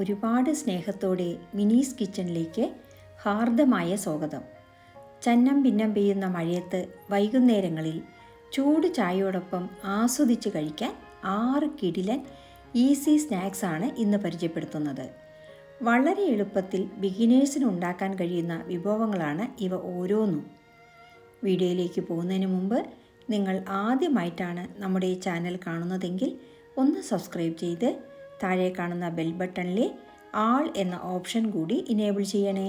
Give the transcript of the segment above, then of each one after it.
ഒരുപാട് സ്നേഹത്തോടെ മിനീസ് കിച്ചണിലേക്ക് ഹാർദമായ സ്വാഗതം. ചന്നം ഭിന്നം പെയ്യുന്ന മഴയത്ത് വൈകുന്നേരങ്ങളിൽ ചൂട് ചായയോടൊപ്പം ആസ്വദിച്ച് കഴിക്കാൻ 6 കിടിലൻ ഈസി സ്നാക്സാണ് ഇന്ന് പരിചയപ്പെടുത്തുന്നത്. വളരെ എളുപ്പത്തിൽ ബിഗിനേഴ്സിന് ഉണ്ടാക്കാൻ കഴിയുന്ന വിഭവങ്ങളാണ് ഇവ ഓരോന്നും. വീഡിയോയിലേക്ക് പോകുന്നതിന് മുമ്പ് നിങ്ങൾ ആദ്യമായിട്ടാണ് നമ്മുടെ ഈ ചാനൽ കാണുന്നതെങ്കിൽ ഒന്ന് സബ്സ്ക്രൈബ് ചെയ്ത് താഴെ കാണുന്ന ബെൽ ബട്ടണിലെ ആൾ എന്ന ഓപ്ഷൻ കൂടി ഇനേബിൾ ചെയ്യണേ.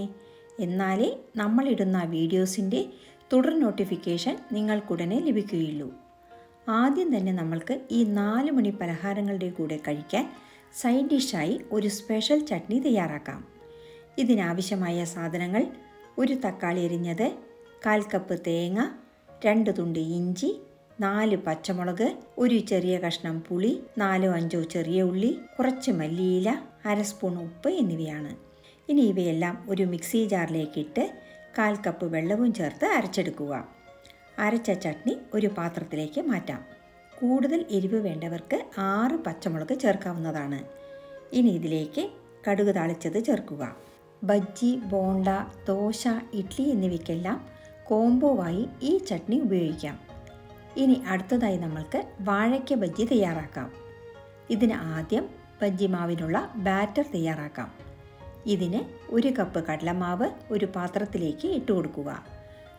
എന്നാലേ നമ്മളിടുന്ന വീഡിയോസിൻ്റെ തുടർ നോട്ടിഫിക്കേഷൻ നിങ്ങൾക്കുടനെ ലഭിക്കുകയുള്ളൂ. ആദ്യം തന്നെ നമ്മൾക്ക് ഈ 4 മണി പലഹാരങ്ങളുടെ കൂടെ കഴിക്കാൻ സൈഡ് ഡിഷായി ഒരു സ്പെഷ്യൽ ചട്നി തയ്യാറാക്കാം. ഇതിനാവശ്യമായ സാധനങ്ങൾ: 1 തക്കാളി അരിഞ്ഞത്, 1/4 കപ്പ് തേങ്ങ, 2 തുണ്ട് ഇഞ്ചി, 4 പച്ചമുളക്, 1 ചെറിയ കഷ്ണം പുളി, 4-5 ചെറിയ ഉള്ളി, കുറച്ച് മല്ലിയില, 1/2 സ്പൂൺ ഉപ്പ് എന്നിവയാണ്. ഇനി ഇവയെല്ലാം ഒരു മിക്സി ജാറിലേക്ക് ഇട്ട് 1/4 കപ്പ് വെള്ളവും ചേർത്ത് അരച്ചെടുക്കുക. അരച്ച ചട്നി ഒരു പാത്രത്തിലേക്ക് മാറ്റാം. കൂടുതൽ എരിവ് വേണ്ടവർക്ക് 6 പച്ചമുളക് ചേർക്കാവുന്നതാണ്. ഇനി ഇതിലേക്ക് കടുക് താളിച്ചത് ചേർക്കുക. ബജ്ജി, ബോണ്ട, ദോശ, ഇഡ്ഡലി എന്നിവയ്ക്കെല്ലാം കോംബോവായി ഈ ചട്നി ഉപയോഗിക്കാം. ഇനി അടുത്തതായി നമ്മൾക്ക് വാഴയ്ക്ക ബജ്ജി തയ്യാറാക്കാം. ഇതിന് ആദ്യം ബജ്ജി മാവിനുള്ള ബാറ്റർ തയ്യാറാക്കാം. ഇതിന് 1 കപ്പ് കടലമാവ് ഒരു പാത്രത്തിലേക്ക് ഇട്ട് കൊടുക്കുക.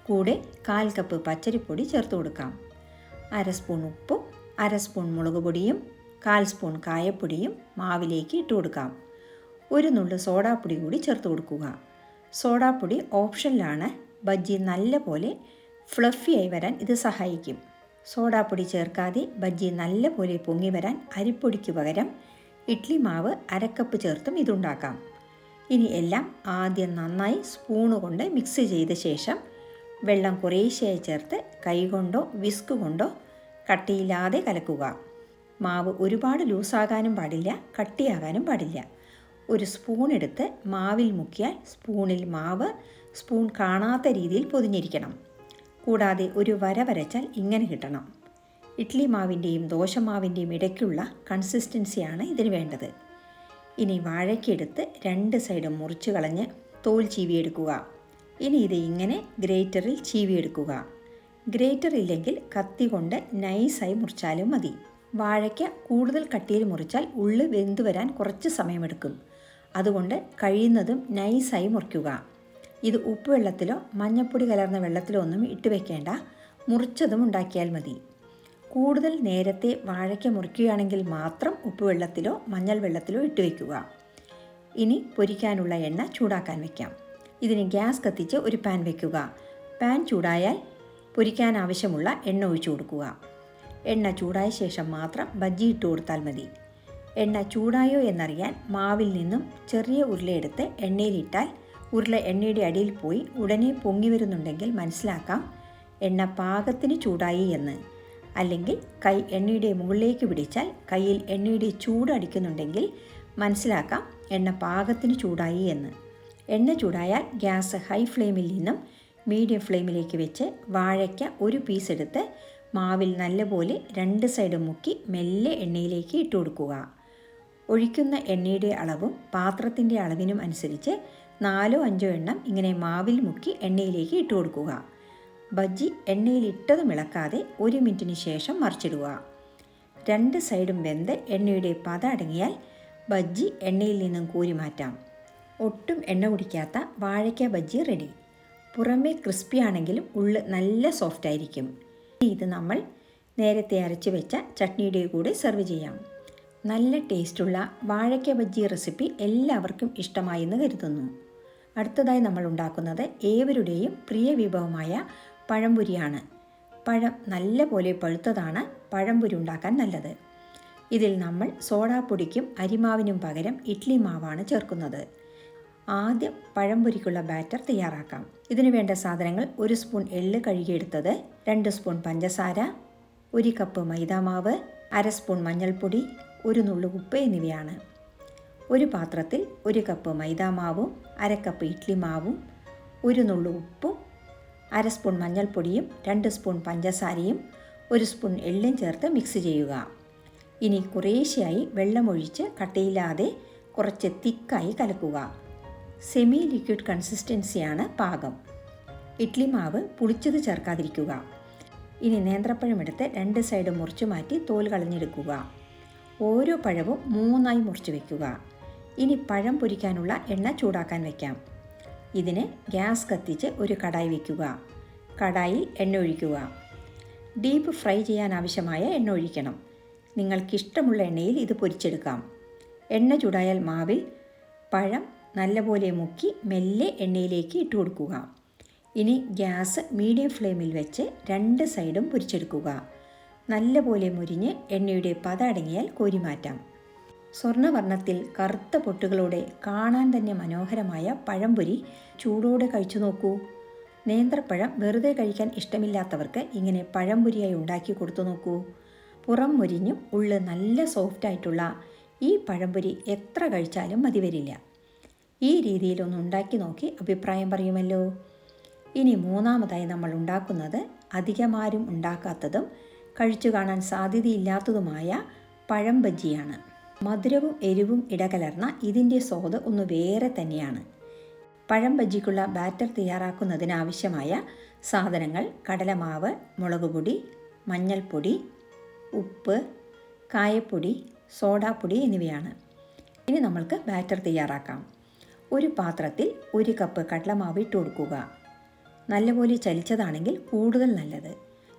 കൂടെ 1/4 കപ്പ് പച്ചരിപ്പൊടി ചേർത്ത് കൊടുക്കാം. 1/2 സ്പൂൺ ഉപ്പും 1/2 സ്പൂൺ മുളക് പൊടിയും 1/4 സ്പൂൺ കായപ്പൊടിയും മാവിലേക്ക് ഇട്ട് കൊടുക്കാം. 1 നുള്ളു സോഡാപ്പൊടി കൂടി ചേർത്ത് കൊടുക്കുക. സോഡാപ്പൊടി ഓപ്ഷനിലാണ്. ബജ്ജി നല്ലപോലെ ഫ്ലഫിയായി വരാൻ ഇത് സഹായിക്കും. സോഡാപ്പൊടി ചേർക്കാതെ ബജ്ജി നല്ലപോലെ പൊങ്ങി വരാൻ അരിപ്പൊടിക്ക് പകരം ഇഡ്ഡലി മാവ് 1/2 കപ്പ് ചേർത്തും ഇതുണ്ടാക്കാം. ഇനി എല്ലാം ആദ്യം നന്നായി സ്പൂണ് കൊണ്ട് മിക്സ് ചെയ്ത ശേഷം വെള്ളം കുറേശ്ശെയായി ചേർത്ത് കൈകൊണ്ടോ വിസ്ക് കൊണ്ടോ കട്ടിയില്ലാതെ കലക്കുക. മാവ് ഒരുപാട് ലൂസാകാനും പാടില്ല, കട്ടിയാകാനും പാടില്ല. 1 സ്പൂൺ എടുത്ത് മാവിൽ മുക്കിയാൽ സ്പൂണിൽ മാവ് സ്പൂൺ കാണാത്ത രീതിയിൽ പൊതിഞ്ഞിരിക്കണം. കൂടാതെ ഒരു വര വരച്ചാൽ ഇങ്ങനെ കിട്ടണം. ഇഡ്ഡലി മാവിൻ്റെയും ദോശമാവിൻ്റെയും ഇടയ്ക്കുള്ള കൺസിസ്റ്റൻസിയാണ് ഇതിന് വേണ്ടത്. ഇനി വാഴയ്ക്കെടുത്ത് 2 സൈഡും മുറിച്ച് കളഞ്ഞ് തോൽ ചീവിയെടുക്കുക. ഇനി ഇത് ഇങ്ങനെ ഗ്രേറ്ററിൽ ചീവിയെടുക്കുക. ഗ്രേറ്റർ ഇല്ലെങ്കിൽ കത്തി കൊണ്ട് നൈസായി മുറിച്ചാലും മതി. വാഴയ്ക്ക കൂടുതൽ കട്ടിയിൽ മുറിച്ചാൽ ഉള്ളു വെന്തു വരാൻ കുറച്ച് സമയമെടുക്കും. അതുകൊണ്ട് കഴിയുന്നതും നൈസായി മുറിക്കുക. ഇത് ഉപ്പ് വെള്ളത്തിലോ മഞ്ഞൾപ്പൊടി കലർന്ന വെള്ളത്തിലോ ഒന്നും ഇട്ട് വെക്കേണ്ട, മുറിച്ചതും ഉണ്ടാക്കിയാൽ മതി. കൂടുതൽ നേരത്തെ വാഴയ്ക്ക മുറിക്കുകയാണെങ്കിൽ മാത്രം ഉപ്പ് വെള്ളത്തിലോ മഞ്ഞൾ വെള്ളത്തിലോ ഇട്ട് വയ്ക്കുക. ഇനി പൊരിക്കാനുള്ള എണ്ണ ചൂടാക്കാൻ വയ്ക്കാം. ഇതിന് ഗ്യാസ് കത്തിച്ച് ഒരു പാൻ വയ്ക്കുക. പാൻ ചൂടായാൽ പൊരിക്കാൻ ആവശ്യമുള്ള എണ്ണ ഒഴിച്ചു കൊടുക്കുക. എണ്ണ ചൂടായ ശേഷം മാത്രം ബജ്ജി ഇട്ട് കൊടുത്താൽ മതി. എണ്ണ ചൂടായോ എന്നറിയാൻ മാവിൽ നിന്നും ചെറിയ ഉരുളയെടുത്ത് എണ്ണയിലിട്ടാൽ ഉരുള എണ്ണയുടെ അടിയിൽ പോയി ഉടനെ പൊങ്ങി വരുന്നുണ്ടെങ്കിൽ മനസ്സിലാക്കാം എണ്ണ പാകത്തിന് ചൂടായി എന്ന്. അല്ലെങ്കിൽ കൈ എണ്ണയുടെ മുകളിലേക്ക് പിടിച്ചാൽ കയ്യിൽ എണ്ണയുടെ ചൂട് അടിക്കുന്നുണ്ടെങ്കിൽ മനസ്സിലാക്കാം എണ്ണ പാകത്തിന് ചൂടായി എന്ന്. എണ്ണ ചൂടായാൽ ഗ്യാസ് ഹൈ ഫ്ലെയിമിൽ നിന്നും മീഡിയം ഫ്ലെയിമിലേക്ക് വെച്ച് വാഴയ്ക്ക 1 പീസ് എടുത്ത് മാവിൽ നല്ലപോലെ 2 സൈഡും മുക്കി മെല്ലെ എണ്ണയിലേക്ക് ഇട്ട് കൊടുക്കുക. ഒഴിക്കുന്ന എണ്ണയുടെ അളവും പാത്രത്തിൻ്റെ അളവിനും അനുസരിച്ച് 4-5 എണ്ണം ഇങ്ങനെ മാവിൽ മുക്കി എണ്ണയിലേക്ക് ഇട്ട് കൊടുക്കുക. ബജ്ജി എണ്ണയിൽ ഇട്ടതും ഇളക്കാതെ 1 മിനിറ്റിന് ശേഷം മറിച്ചിടുക. 2 സൈഡും വെന്ത് എണ്ണയുടെ പത അടങ്ങിയാൽ ബജ്ജി എണ്ണയിൽ നിന്നും കോരി മാറ്റാം. ഒട്ടും എണ്ണ കുടിക്കാത്ത വാഴയ്ക്ക ബജ്ജി റെഡി. പുറമേ ക്രിസ്പി ആണെങ്കിലും ഉള്ള് നല്ല സോഫ്റ്റ് ആയിരിക്കും. ഇത് നമ്മൾ നേരത്തെ അരച്ച് വെച്ച ചട്നിയുടെ കൂടെ സെർവ് ചെയ്യാം. നല്ല ടേസ്റ്റുള്ള വാഴയ്ക്ക ബജ്ജി റെസിപ്പി എല്ലാവർക്കും ഇഷ്ടമായി എന്ന് കരുതുന്നു. അടുത്തതായി നമ്മൾ ഉണ്ടാക്കുന്നത് ഏവരുടെയും പ്രിയ വിഭവമായ പഴംപൊരിയാണ്. പഴം നല്ല പോലെ പഴുത്തതാണ് പഴംപൊരി ഉണ്ടാക്കാൻ നല്ലത്. ഇതിൽ നമ്മൾ സോഡാപ്പൊടിക്കും അരിമാവിനും പകരം ഇഡ്ഡലി മാവാണ് ചേർക്കുന്നത്. ആദ്യം പഴംപൊരിക്കുള്ള ബാറ്റർ തയ്യാറാക്കാം. ഇതിനു വേണ്ട സാധനങ്ങൾ: 1 സ്പൂൺ എള്ള് കഴുകിയെടുത്തത്, 2 സ്പൂൺ പഞ്ചസാര, 1 കപ്പ് മൈദാമാവ്, 1/2 സ്പൂൺ മഞ്ഞൾപ്പൊടി, 1 നുള്ളു ഉപ്പ് എന്നിവയാണ്. ഒരു പാത്രത്തിൽ 1 കപ്പ് മൈദാമാവും 1/2 കപ്പ് ഇഡ്ഡലി മാവും 1 നുള്ളു ഉപ്പും 1/2 സ്പൂൺ മഞ്ഞൾപ്പൊടിയും 2 സ്പൂൺ പഞ്ചസാരയും 1 സ്പൂൺ എള്ളും ചേർത്ത് മിക്സ് ചെയ്യുക. ഇനി കുറേശ്ശെയായി വെള്ളമൊഴിച്ച് കട്ടയില്ലാതെ കുറച്ച് തിക്കായി കലക്കുക. സെമി ലിക്വിഡ് കൺസിസ്റ്റൻസിയാണ് പാകം. ഇഡ്ഡലി മാവ് പുളിച്ചത് ചേർക്കാതിരിക്കുക. ഇനി നേന്ത്രപ്പഴം എടുത്ത് 2 സൈഡ് മുറിച്ച് മാറ്റി തോൽ കളഞ്ഞെടുക്കുക. ഓരോ പഴവും 3ആയി മുറിച്ച് വയ്ക്കുക. ഇനി പഴം പൊരിക്കാനുള്ള എണ്ണ ചൂടാക്കാൻ വയ്ക്കാം. ഇതിന് ഗ്യാസ് കത്തിച്ച് ഒരു കടായി വയ്ക്കുക. കടായിൽ എണ്ണ ഒഴിക്കുക. ഡീപ്പ് ഫ്രൈ ചെയ്യാൻ ആവശ്യമായ എണ്ണ ഒഴിക്കണം. നിങ്ങൾക്കിഷ്ടമുള്ള എണ്ണയിൽ ഇത് പൊരിച്ചെടുക്കാം. എണ്ണ ചൂടായാൽ മാവിൽ പഴം നല്ലപോലെ മുക്കി മെല്ലെ എണ്ണയിലേക്ക് ഇട്ട് കൊടുക്കുക. ഇനി ഗ്യാസ് മീഡിയം ഫ്ലെയിമിൽ വെച്ച് 2 സൈഡും പൊരിച്ചെടുക്കുക. നല്ലപോലെ മുരിഞ്ഞ് എണ്ണയുടെ പത അടങ്ങിയാൽ കോരി മാറ്റാം. സ്വർണ്ണവർണ്ണത്തിൽ കറുത്ത പൊട്ടുകളോടെ കാണാൻ തന്നെ മനോഹരമായ പഴംപൊരി ചൂടോടെ കഴിച്ചു നോക്കൂ. നേന്ത്രപ്പഴം വെറുതെ കഴിക്കാൻ ഇഷ്ടമില്ലാത്തവർക്ക് ഇങ്ങനെ പഴംപൊരിയായി ഉണ്ടാക്കി കൊടുത്തു നോക്കൂ. പുറം മുരിഞ്ഞും ഉള്ള് നല്ല സോഫ്റ്റായിട്ടുള്ള ഈ പഴംപൊരി എത്ര കഴിച്ചാലും മതി വരില്ല. ഈ രീതിയിലൊന്ന് ഉണ്ടാക്കി നോക്കി അഭിപ്രായം പറയുമല്ലോ. ഇനി മൂന്നാമതായി നമ്മൾ ഉണ്ടാക്കുന്നത് അധികമാരും ഉണ്ടാക്കാത്തതും കഴിച്ചു കാണാൻ സാധ്യതയില്ലാത്തതുമായ പഴം ബജ്ജിയാണ്. മധുരവും എരിവും ഇടകലർന്ന ഇതിൻ്റെ സ്വാദ് ഒന്ന് വേറെ തന്നെയാണ്. പഴം ബജ്ജിക്കുള്ള ബാറ്റർ തയ്യാറാക്കുന്നതിനാവശ്യമായ സാധനങ്ങൾ കടലമാവ്, മുളകുപൊടി, മഞ്ഞൾപ്പൊടി, ഉപ്പ്, കായപ്പൊടി, സോഡാപ്പൊടി എന്നിവയാണ്. ഇനി നമ്മൾക്ക് ബാറ്റർ തയ്യാറാക്കാം. ഒരു പാത്രത്തിൽ 1 കപ്പ് കടലമാവ് ഇട്ട് കൊടുക്കുക. നല്ലപോലെ ചലിച്ചതാണെങ്കിൽ കൂടുതൽ നല്ലത്.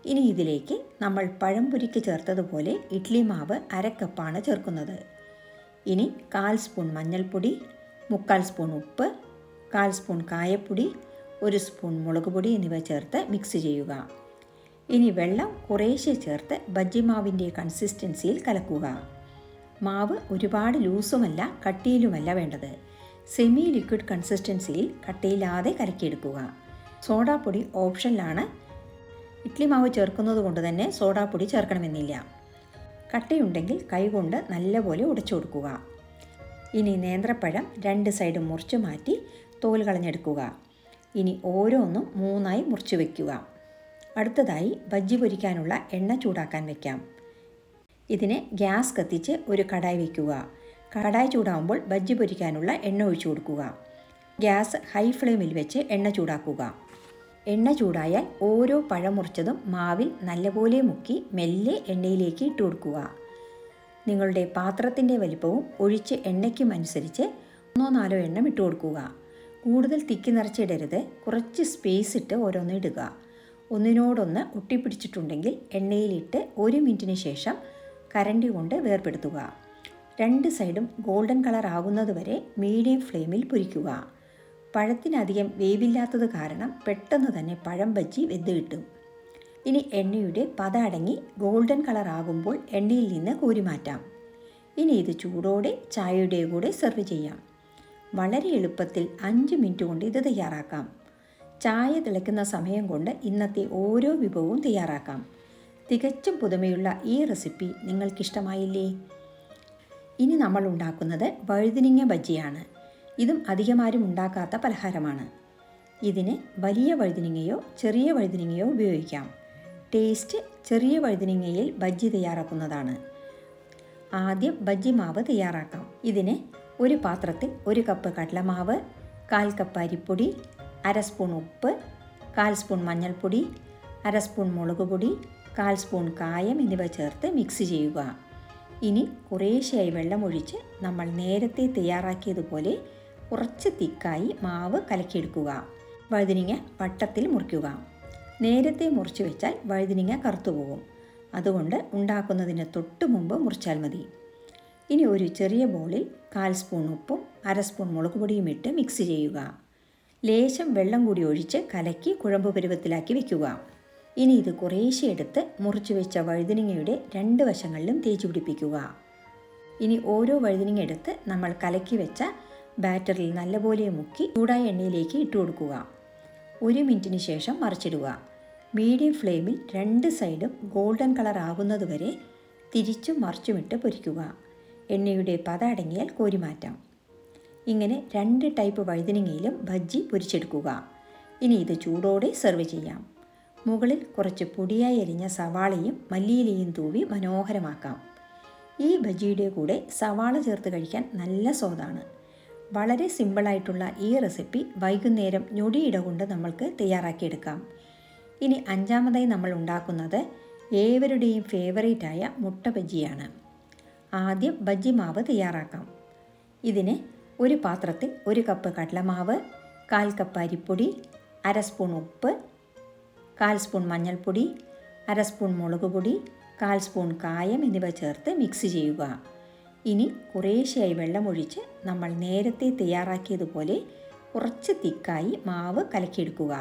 ഇനി ഇതിലേക്ക് നമ്മൾ പഴംപൊരിക്ക് ചേർത്തതുപോലെ ഇഡ്ഡലി മാവ് 1/2 കപ്പാണ് ചേർക്കുന്നത്. ഇനി 1/4 സ്പൂൺ മഞ്ഞൾപ്പൊടി, 3/4 സ്പൂൺ ഉപ്പ്, 1/4 സ്പൂൺ കായപ്പൊടി, 1 സ്പൂൺ മുളകുപൊടി എന്നിവ ചേർത്ത് മിക്സ് ചെയ്യുക. ഇനി വെള്ളം കുറേശ്ശെ ചേർത്ത് ബജ്ജി മാവിൻ്റെ കൺസിസ്റ്റൻസിയിൽ കലക്കുക. മാവ് ഒരുപാട് ലൂസുമല്ല കട്ടിയിലുമല്ല വേണ്ടത്. Semi liquid കൺസിസ്റ്റൻസിയിൽ കട്ടിയില്ലാതെ കലക്കിയെടുക്കുക. സോഡാപ്പൊടി ഓപ്ഷനിലാണ്. ഇഡ്ഡലി മാവ് ചേർക്കുന്നത് കൊണ്ട് തന്നെ സോഡാപ്പൊടി ചേർക്കണമെന്നില്ല. കട്ടയുണ്ടെങ്കിൽ കൈകൊണ്ട് നല്ലപോലെ ഉടച്ചു കൊടുക്കുക. ഇനി നേന്ത്രപ്പഴം 2 സൈഡും മുറിച്ച് മാറ്റി തോൽ കളഞ്ഞെടുക്കുക. ഇനി ഓരോന്നും 3ആയി മുറിച്ച് വയ്ക്കുക. അടുത്തതായി ബജ്ജി പൊരിക്കാനുള്ള എണ്ണ ചൂടാക്കാൻ വയ്ക്കാം. ഇതിന് ഗ്യാസ് കത്തിച്ച് ഒരു കടായി വയ്ക്കുക. കടായി ചൂടാകുമ്പോൾ ബജ്ജി പൊരിക്കാനുള്ള എണ്ണ ഒഴിച്ചു കൊടുക്കുക. ഗ്യാസ് ഹൈ ഫ്ലെയിമിൽ വെച്ച് എണ്ണ ചൂടാക്കുക. എണ്ണ ചൂടായാൽ ഓരോ പഴം മുറിച്ചതും മാവിൽ നല്ലപോലെ മുക്കി മെല്ലെ എണ്ണയിലേക്ക് ഇട്ട് കൊടുക്കുക. നിങ്ങളുടെ പാത്രത്തിൻ്റെ വലിപ്പവും ഒഴിച്ച് എണ്ണയ്ക്കും അനുസരിച്ച് 3-4 എണ്ണം ഇട്ട് കൊടുക്കുക. കൂടുതൽ തിക്കി നിറച്ചിടരുത്. കുറച്ച് സ്പേസ് ഇട്ട് ഓരോന്ന് ഇടുക. ഒന്നിനോടൊന്ന് ഒട്ടിപ്പിടിച്ചിട്ടുണ്ടെങ്കിൽ എണ്ണയിലിട്ട് 1 മിനിറ്റിന് ശേഷം കരണ്ടി കൊണ്ട് വേർപെടുത്തുക. 2 സൈഡും ഗോൾഡൻ കളർ ആകുന്നത് വരെ മീഡിയം ഫ്ലെയിമിൽ പൊരിക്കുക. പഴത്തിനധികം വേവില്ലാത്തത് കാരണം പെട്ടെന്ന് തന്നെ പഴം ബജ്ജി വെന്ത് കിട്ടും. ഇനി എണ്ണയുടെ പത അടങ്ങി ഗോൾഡൻ കളർ ആകുമ്പോൾ എണ്ണയിൽ നിന്ന് കോരി മാറ്റാം. ഇനി ഇത് ചൂടോടെ ചായയുടെ കൂടെ സെർവ് ചെയ്യാം. വളരെ എളുപ്പത്തിൽ 5 മിനിറ്റ് കൊണ്ട് ഇത് തയ്യാറാക്കാം. ചായ തിളയ്ക്കുന്ന സമയം കൊണ്ട് ഇന്നത്തെ ഓരോ വിഭവവും തയ്യാറാക്കാം. തികച്ചും പുതുമയുള്ള ഈ റെസിപ്പി നിങ്ങൾക്കിഷ്ടമായില്ലേ? ഇനി നമ്മൾ ഉണ്ടാക്കുന്നത് വഴുതിനിങ്ങ ബജ്ജിയാണ്. ഇതും അധികമാരും ഉണ്ടാക്കാത്ത പലഹാരമാണ്. ഇതിന് വലിയ വഴുതിനിങ്ങയോ ചെറിയ വഴുതിനിങ്ങയോ ഉപയോഗിക്കാം. ടേസ്റ്റ് ചെറിയ വഴുതിനിങ്ങയിൽ ബജ്ജി തയ്യാറാക്കുന്നതാണ്. ആദ്യം ബജ്ജി മാവ് തയ്യാറാക്കാം. ഇതിന് ഒരു പാത്രത്തിൽ 1 കപ്പ് കടലമാവ്, 1/4 കപ്പ് അരിപ്പൊടി, 1/2 സ്പൂൺ ഉപ്പ്, 1/4 സ്പൂൺ മഞ്ഞൾപ്പൊടി, 1/2 സ്പൂൺ മുളകുപൊടി, 1/4 സ്പൂൺ കായം എന്നിവ ചേർത്ത് മിക്സ് ചെയ്യുക. ഇനി കുറേശ്ശെയായി വെള്ളമൊഴിച്ച് നമ്മൾ നേരത്തെ തയ്യാറാക്കിയതുപോലെ കുറച്ച് തിക്കായി മാവ് കലക്കിയെടുക്കുക. വഴുതിനിങ്ങ വട്ടത്തിൽ മുറിക്കുക. നേരത്തെ മുറിച്ച് വെച്ചാൽ വഴുതിനിങ്ങ കറുത്തുപോകും. അതുകൊണ്ട് ഉണ്ടാക്കുന്നതിന് തൊട്ട് മുമ്പ് മുറിച്ചാൽ മതി. ഇനി ഒരു ചെറിയ ബൗളിൽ 1/4 സ്പൂൺ ഉപ്പും 1/2 സ്പൂൺ മുളക് പൊടിയും ഇട്ട് മിക്സ് ചെയ്യുക. ലേശം വെള്ളം കൂടി ഒഴിച്ച് കലക്കി കുഴമ്പ് പരുവത്തിലാക്കി വയ്ക്കുക. ഇനി ഇത് കുറേശ്ശെ എടുത്ത് മുറിച്ച് വെച്ച വഴുതിനിങ്ങയുടെ 2 വശങ്ങളിലും തേച്ച് പിടിപ്പിക്കുക. ഇനി ഓരോ വഴുതിനിങ്ങ എടുത്ത് നമ്മൾ കലക്കി വെച്ച ബാറ്ററിൽ നല്ലപോലെ മുക്കി ചൂടായ എണ്ണയിലേക്ക് ഇട്ട് കൊടുക്കുക. 1 മിനിറ്റിന് ശേഷം മറിച്ചിടുക. മീഡിയം ഫ്ലെയിമിൽ 2 സൈഡും ഗോൾഡൻ കളർ ആകുന്നത് വരെ തിരിച്ചും മറിച്ചുമിട്ട് പൊരിക്കുക. എണ്ണയുടെ പത അടങ്ങിയാൽ കോരി മാറ്റാം. ഇങ്ങനെ 2 ടൈപ്പ് വഴുതിനിങ്ങയിലും ബജ്ജി പൊരിച്ചെടുക്കുക. ഇനി ഇത് ചൂടോടെ സെർവ് ചെയ്യാം. മുകളിൽ കുറച്ച് പൊടിയായി അരിഞ്ഞ സവാളയും മല്ലിയിലയും തൂവി മനോഹരമാക്കാം. ഈ ബജിയുടെ കൂടെ സവാള ചേർത്ത് കഴിക്കാൻ നല്ല സ്വാദാണ്. വളരെ സിമ്പിളായിട്ടുള്ള ഈ റെസിപ്പി വൈകുന്നേരം ഞൊടിയിട കൊണ്ട് നമ്മൾക്ക് തയ്യാറാക്കിയെടുക്കാം. ഇനി അഞ്ചാമതായി നമ്മൾ ഉണ്ടാക്കുന്നത് ഏവരുടെയും ഫേവറേറ്റായ മുട്ട ബജിയാണ്. ആദ്യം ബജ്ജി മാവ് തയ്യാറാക്കാം. ഇതിന് ഒരു പാത്രത്തിൽ 1 കപ്പ് കടലമാവ്, 1/4 കപ്പ് അരിപ്പൊടി, 1/2 സ്പൂൺ ഉപ്പ്, 1/4 സ്പൂൺ മഞ്ഞൾപ്പൊടി, 1/2 സ്പൂൺ മുളക് പൊടി, 1/4 സ്പൂൺ കായം എന്നിവ ചേർത്ത് മിക്സ് ചെയ്യുക. ഇനി കുറേശ്ശെയായി വെള്ളമൊഴിച്ച് നമ്മൾ നേരത്തെ തയ്യാറാക്കിയതുപോലെ കുറച്ച് തിക്കായി മാവ് കലക്കിയെടുക്കുക.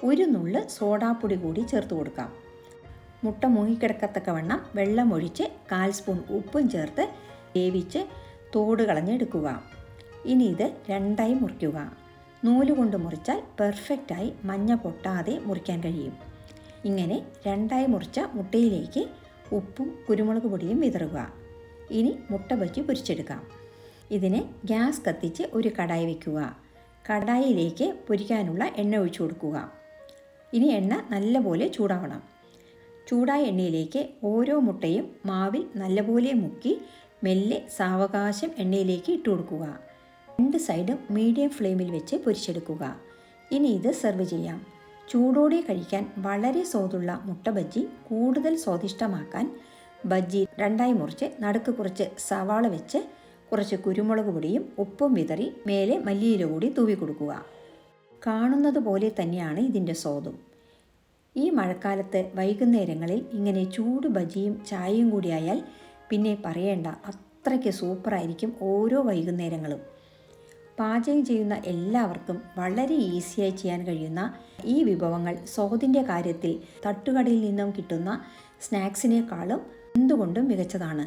1 നുള്ള് സോഡാപ്പൊടി കൂടി ചേർത്ത് കൊടുക്കാം. മുട്ട മുങ്ങിക്കിടക്കത്തക്കവണ്ണം വെള്ളമൊഴിച്ച് 1/4 സ്പൂൺ ഉപ്പും ചേർത്ത് വേവിച്ച് തോട് കളഞ്ഞെടുക്കുക. ഇനി ഇത് 2ആയി മുറിക്കുക. നൂല് കൊണ്ട് മുറിച്ചാൽ പെർഫെക്റ്റായി മഞ്ഞ പൊട്ടാതെ മുറിക്കാൻ കഴിയും. ഇങ്ങനെ 2ആയി മുറിച്ച മുട്ടയിലേക്ക് ഉപ്പും കുരുമുളക് പൊടിയും വിതറുക. ഇനി മുട്ട ബജ്ജി പൊരിച്ചെടുക്കാം. ഇതിന് ഗ്യാസ് കത്തിച്ച് ഒരു കടായി വയ്ക്കുക. കടായിലേക്ക് പൊരിക്കാനുള്ള എണ്ണ ഒഴിച്ചു കൊടുക്കുക. ഇനി എണ്ണ നല്ലപോലെ ചൂടാവണം. ചൂടായ എണ്ണയിലേക്ക് ഓരോ മുട്ടയും മാവിൽ നല്ലപോലെ മുക്കി മെല്ലെ സാവകാശം എണ്ണയിലേക്ക് ഇട്ട് കൊടുക്കുക. 2 സൈഡും മീഡിയം ഫ്ലെയിമിൽ വെച്ച് പൊരിച്ചെടുക്കുക. ഇനി ഇത് സെർവ് ചെയ്യാം. ചൂടോടെ കഴിക്കാൻ വളരെ സ്വാദുള്ള മുട്ട ബജ്ജി കൂടുതൽ സ്വാദിഷ്ടമാക്കാൻ ബജ്ജി 2ആയി മുറിച്ച് നടുക്ക് കുറച്ച് സവാള വെച്ച് കുറച്ച് കുരുമുളക് പൊടിയും ഉപ്പും വിതറി മേലെ മല്ലിയില കൂടി തൂവി കൊടുക്കുക. കാണുന്നത് പോലെ തന്നെയാണ് ഇതിൻ്റെ സ്വാദും. ഈ മഴക്കാലത്ത് വൈകുന്നേരങ്ങളിൽ ഇങ്ങനെ ചൂട് ബജിയും ചായയും കൂടിയായാൽ പിന്നെ പറയേണ്ട, അത്രയ്ക്ക് സൂപ്പറായിരിക്കും ഓരോ വൈകുന്നേരങ്ങളും. പാചകം ചെയ്യുന്ന എല്ലാവർക്കും വളരെ ഈസിയായി ചെയ്യാൻ കഴിയുന്ന ഈ വിഭവങ്ങൾ സ്വാദിൻ്റെ കാര്യത്തിൽ തട്ടുകടയിൽ നിന്നും കിട്ടുന്ന സ്നാക്സിനേക്കാളും എന്തുകൊണ്ടും മികച്ചതാണ്.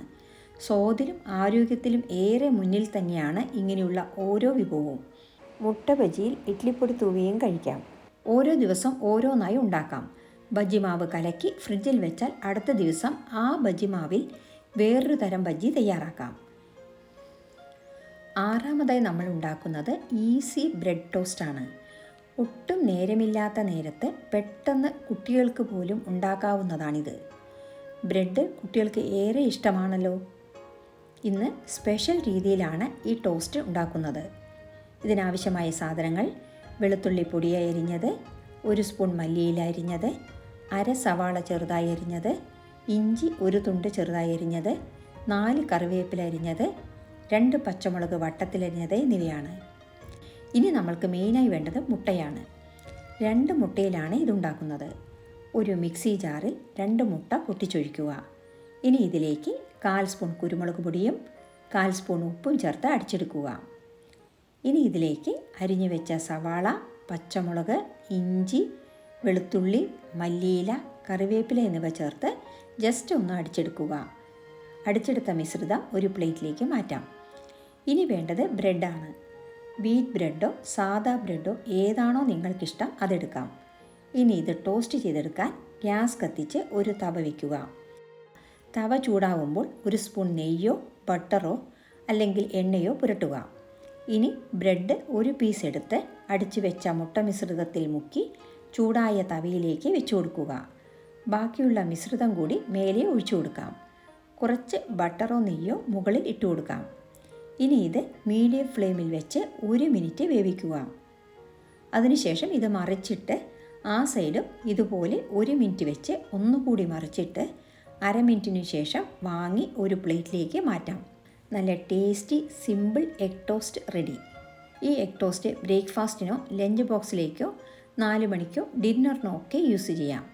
സ്വാദിലും ആരോഗ്യത്തിലും ഏറെ മുന്നിൽ തന്നെയാണ് ഇങ്ങനെയുള്ള ഓരോ വിഭവവും. മുട്ട ബജിയിൽ ഇഡ്ലിപ്പൊടി തൂവിയും കഴിക്കാം. ഓരോ ദിവസം ഓരോന്നായി ഉണ്ടാക്കാം. ബജ്ജി മാവ് കലക്കി ഫ്രിഡ്ജിൽ വെച്ചാൽ അടുത്ത ദിവസം ആ ബജ്ജി മാവിൽ വേറൊരു തരം ബജ്ജി തയ്യാറാക്കാം. 6ആമതായി നമ്മൾ ഉണ്ടാക്കുന്നത് ഈസി ബ്രെഡ് ടോസ്റ്റാണ്. ഒട്ടും നേരമില്ലാത്ത നേരത്ത് പെട്ടെന്ന് കുട്ടികൾക്ക് പോലും ഉണ്ടാക്കാവുന്നതാണിത്. ബ്രെഡ് കുട്ടികൾക്ക് ഏറെ ഇഷ്ടമാണല്ലോ. ഇന്ന് സ്പെഷ്യൽ രീതിയിലാണ് ഈ ടോസ്റ്റ് ഉണ്ടാക്കുന്നത്. ഇതിനാവശ്യമായ സാധനങ്ങൾ: വെളുത്തുള്ളി പൊടിയായി അരിഞ്ഞത്, 1 സ്പൂൺ മല്ലിയില അരിഞ്ഞത്, 1/2 സവാള ചെറുതായി അരിഞ്ഞത്, ഇഞ്ചി 1 തുണ്ട് ചെറുതായി അരിഞ്ഞത്, 4 കറിവേപ്പില അരിഞ്ഞത്, 2 പച്ചമുളക് വട്ടത്തിലരിഞ്ഞത് എന്നിവയാണ്. ഇനി നമ്മൾക്ക് മെയിനായി വേണ്ടത് മുട്ടയാണ്. 2 മുട്ടയിലാണ് ഇതുണ്ടാക്കുന്നത്. ഒരു മിക്സി ജാറിൽ 2 മുട്ട പൊട്ടിച്ചൊഴിക്കുക. ഇനി ഇതിലേക്ക് 1/4 സ്പൂൺ കുരുമുളക് പൊടിയും 1/4 സ്പൂൺ ഉപ്പും ചേർത്ത് അടിച്ചെടുക്കുക. ഇനി ഇതിലേക്ക് അരിഞ്ഞു വെച്ച സവാള, പച്ചമുളക്, ഇഞ്ചി, വെളുത്തുള്ളി, മല്ലിയില, കറിവേപ്പില എന്നിവ ചേർത്ത് ജസ്റ്റ് ഒന്ന് അടിച്ചെടുക്കുക. അടിച്ചെടുത്ത മിശ്രിതം ഒരു പ്ലേറ്റിലേക്ക് മാറ്റാം. ഇനി വേണ്ടത് ബ്രെഡാണ്. വീറ്റ് ബ്രെഡോ സാദാ ബ്രെഡോ ഏതാണോ നിങ്ങൾക്കിഷ്ടം അതെടുക്കാം. ഇനി ഇത് ടോസ്റ്റ് ചെയ്തെടുക്കാൻ ഗ്യാസ് കത്തിച്ച് ഒരു തവ വയ്ക്കുക. തവ ചൂടാവുമ്പോൾ 1 സ്പൂൺ നെയ്യോ ബട്ടറോ അല്ലെങ്കിൽ എണ്ണയോ പുരട്ടുക. ഇനി ബ്രെഡ് ഒരു പീസ് എടുത്ത് അടിച്ചു വെച്ച മുട്ട മിശ്രിതത്തിൽ മുക്കി ചൂടായ തവയിലേക്ക് വെച്ചു കൊടുക്കുക. ബാക്കിയുള്ള മിശ്രിതം കൂടി മേലെ ഒഴിച്ചു കൊടുക്കാം. കുറച്ച് ബട്ടറോ നെയ്യോ മുകളിൽ ഇട്ട് കൊടുക്കാം. ഇനി ഇത് മീഡിയം ഫ്ലെയിമിൽ വെച്ച് 1 മിനിറ്റ് വേവിക്കുക. അതിനുശേഷം ഇത് മറിച്ചിട്ട് ആ സൈഡും ഇതുപോലെ 1 മിനിറ്റ് വെച്ച് ഒന്നുകൂടി മറിച്ചിട്ട് 1/2 മിനിറ്റിന് ശേഷം വാങ്ങി ഒരു പ്ലേറ്റിലേക്ക് മാറ്റാം. നല്ല tasty simple egg toast ready. ഈ എഗ് ടോസ്റ്റ് ബ്രേക്ക്ഫാസ്റ്റിനോ ലഞ്ച് ബോക്സിലേക്കോ 4 മണിക്കോ ഡിന്നറിനോ ഒക്കെ യൂസ് ചെയ്യാം.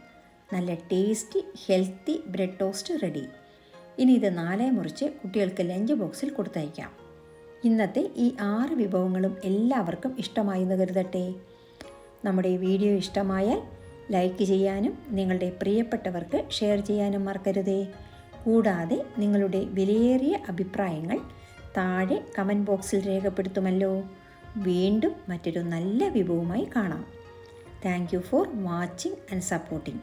നല്ല tasty healthy bread toast ready. ഇനി ഇത് 4 മുറിച്ച് കുട്ടികൾക്ക് ലഞ്ച് ബോക്സിൽ കൊടുത്തയക്കാം. ഇന്നത്തെ ഈ 6 വിഭവങ്ങളും എല്ലാവർക്കും ഇഷ്ടമായെന്ന് കരുതട്ടെ. നമ്മുടെ വീഡിയോ ഇഷ്ടമായാൽ ലൈക്ക് ചെയ്യാനും നിങ്ങളുടെ പ്രിയപ്പെട്ടവർക്ക് ഷെയർ ചെയ്യാനും മറക്കരുതേ. കൂടാതെ നിങ്ങളുടെ വിലയേറിയ അഭിപ്രായങ്ങൾ താഴെ കമൻറ്റ് ബോക്സിൽ രേഖപ്പെടുത്തുമല്ലോ. വീണ്ടും മറ്റൊരു നല്ല വിഭവവുമായി കാണാം. Thank you for watching and supporting.